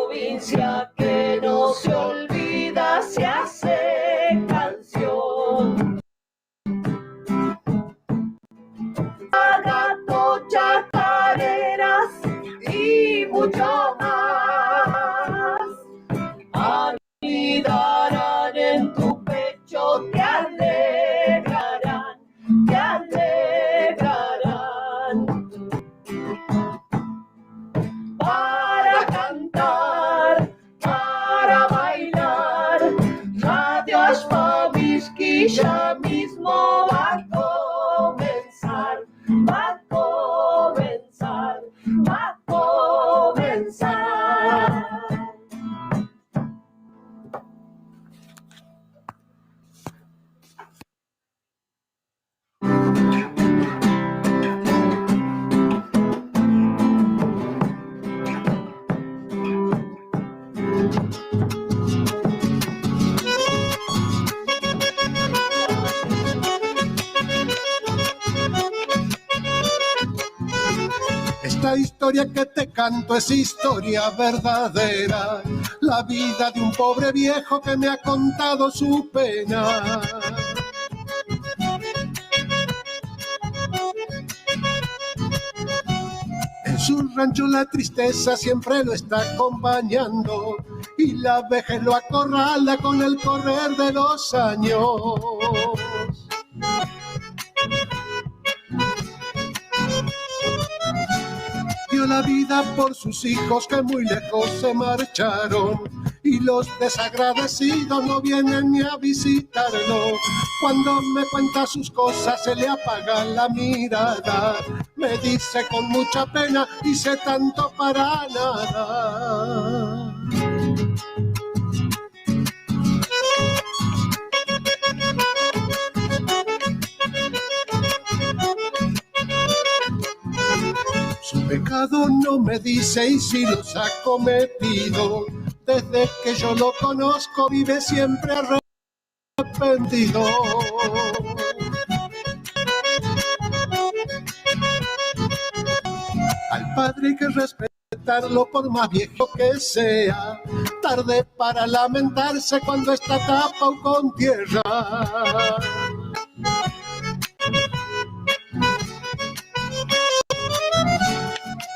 provincia que no se olvida se hace canción. Gato, chacareras y mucho más anidarán en tu pecho, te alegrarán, te alegrarán. Para cantar, para bailar, Radio Ashmavisky ya mismo va a comenzar, va a comenzar, va a comenzar. Esta historia que te canto es historia verdadera, la vida de un pobre viejo que me ha contado su pena. En su rancho la tristeza siempre lo está acompañando y la vejez lo acorrala con el correr de los años. Dio la vida por sus hijos que muy lejos se marcharon y los desagradecidos no vienen ni a visitarlo. Cuando me cuenta sus cosas se le apaga la mirada, me dice con mucha pena hice tanto para nada. Su pecado no me dice y si los ha cometido, desde que yo lo conozco vive siempre arrepentido. Al padre hay que respetarlo por más viejo que sea, tarde para lamentarse cuando está tapado con tierra.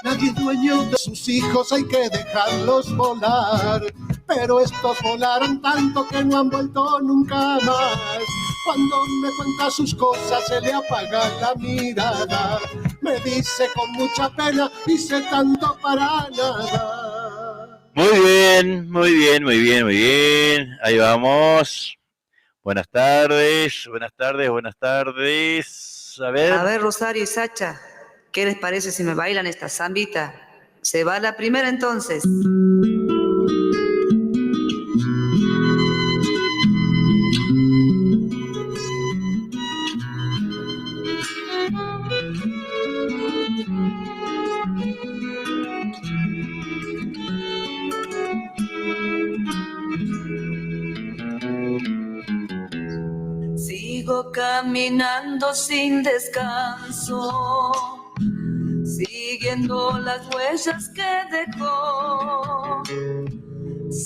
Nadie es dueño de sus hijos, hay que dejarlos volar, pero estos volaron tanto que no han vuelto nunca más. Cuando me cuenta sus cosas se le apaga la mirada, me dice con mucha pena hice tanto para nada. Muy bien, muy bien, muy bien, muy bien. Ahí vamos. Buenas tardes, buenas tardes, buenas tardes. A ver, Rosario y Sacha, ¿qué les parece si me bailan esta zambita? Se va la primera entonces. Sigo caminando sin descanso, siguiendo las huellas que dejó.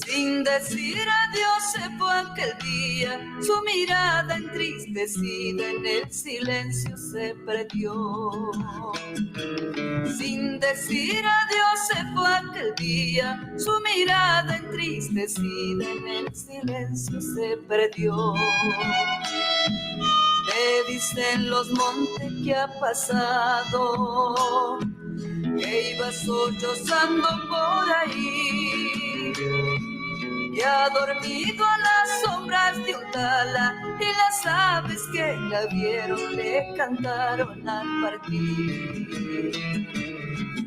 Sin decir adiós se fue aquel día, su mirada entristecida en el silencio se perdió. Sin decir adiós se fue aquel día, su mirada entristecida en el silencio se perdió. Me dicen los montes que ha pasado, que iba sollozando por ahí, que ha dormido a las sombras de un tala y las aves que la vieron le cantaron al partir.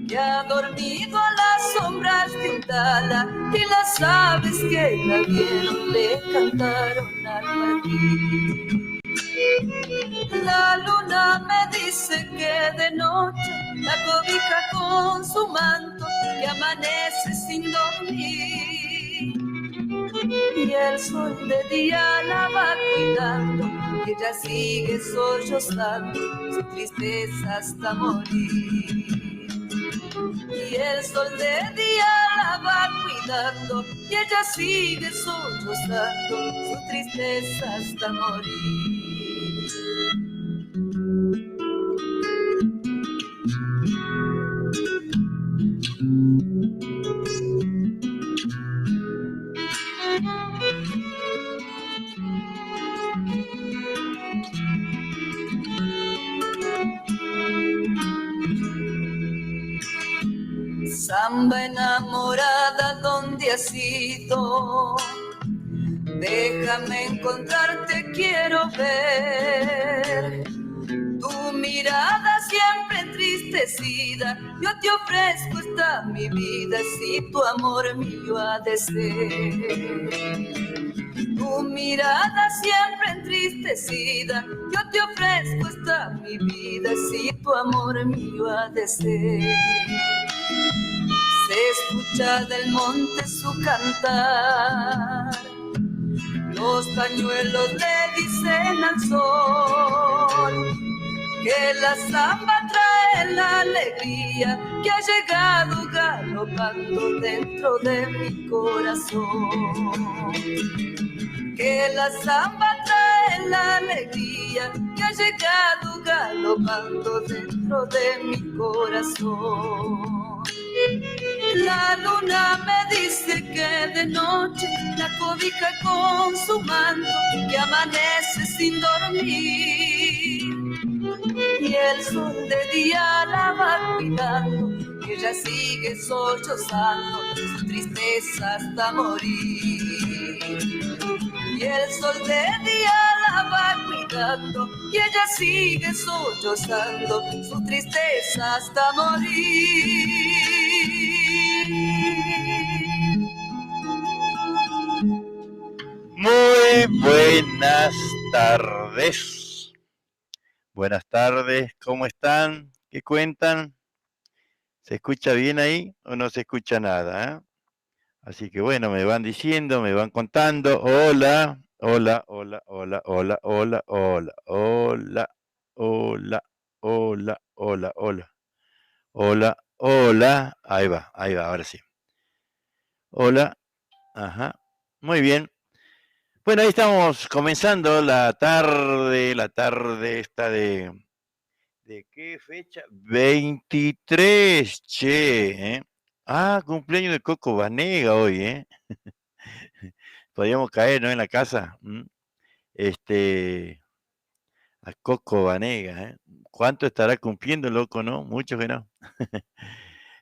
Que ha dormido a las sombras de un tala y las aves que la vieron le cantaron al partir. La luna me dice que de noche la cobija con su manto, que amanece sin dormir. Y el sol de día la va cuidando, y ella sigue sollozando su tristeza hasta morir. Y el sol de día la va cuidando, bailando y ella sigue sollozando su tristeza hasta morir. Samba enamorada, ¿dónde has ido? Déjame encontrarte, quiero ver tu mirada siempre entristecida. Yo te ofrezco esta mi vida, si tu amor mío ha de ser. Tu mirada siempre entristecida, yo te ofrezco esta mi vida, si tu amor mío ha de ser. Se escucha del monte su cantar, los pañuelos le dicen al sol que la samba trae la alegría que ha llegado galopando dentro de mi corazón. Que la samba trae la alegría que ha llegado galopando dentro de mi corazón. La luna me dice que de noche la cobija con su manto, que amanece sin dormir. Y el sol de día la va cuidando, y ella sigue sollozando su tristeza hasta morir. Y el sol de día la va cuidando, y ella sigue sollozando su tristeza hasta morir. Muy buenas tardes. Buenas tardes, ¿cómo están? ¿Qué cuentan? ¿Se escucha bien ahí o no se escucha nada? Así que bueno, me van diciendo, me van contando. Hola, hola, hola, hola, hola, hola, hola, hola, hola, hola, hola, hola, hola, hola. Ahí va, ahora sí. Hola, ajá, muy bien. Bueno, ahí estamos comenzando la tarde esta ¿de qué fecha? 23, che, ¿eh? Ah, cumpleaños de Coco Banega hoy, ¿eh? Podríamos caer, ¿no? En la casa. A Coco Banega, ¿eh? ¿Cuánto estará cumpliendo, loco, no? Mucho que no.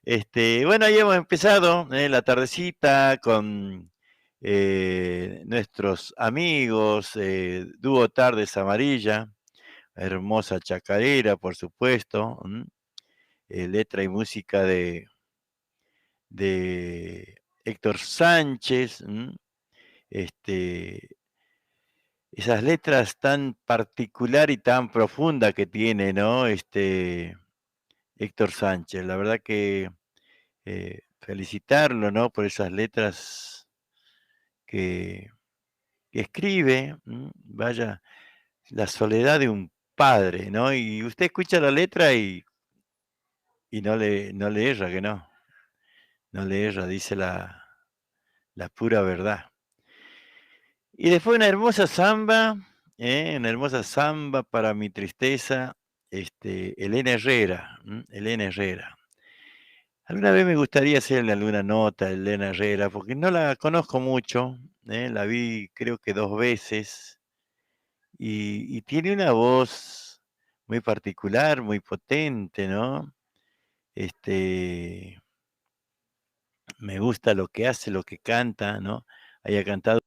Bueno, ya hemos empezado la tardecita con nuestros amigos, Dúo Tardes Amarilla, hermosa chacarera, por supuesto, letra y música de Héctor Sánchez, esas letras tan particular y tan profunda que tiene, ¿no? Héctor Sánchez, la verdad que felicitarlo, ¿no? Por esas letras que escribe, vaya, la soledad de un padre, ¿no? Y usted escucha la letra y no le erra, que no le erra, dice la pura verdad. Y después una hermosa samba para mi tristeza, Elena Herrera, Elena Herrera. Alguna vez me gustaría hacerle alguna nota a Elena Herrera, porque no la conozco mucho, la vi creo que 2 veces, y tiene una voz muy particular, muy potente, ¿no? Me gusta lo que hace, lo que canta, ¿no? Haya cantado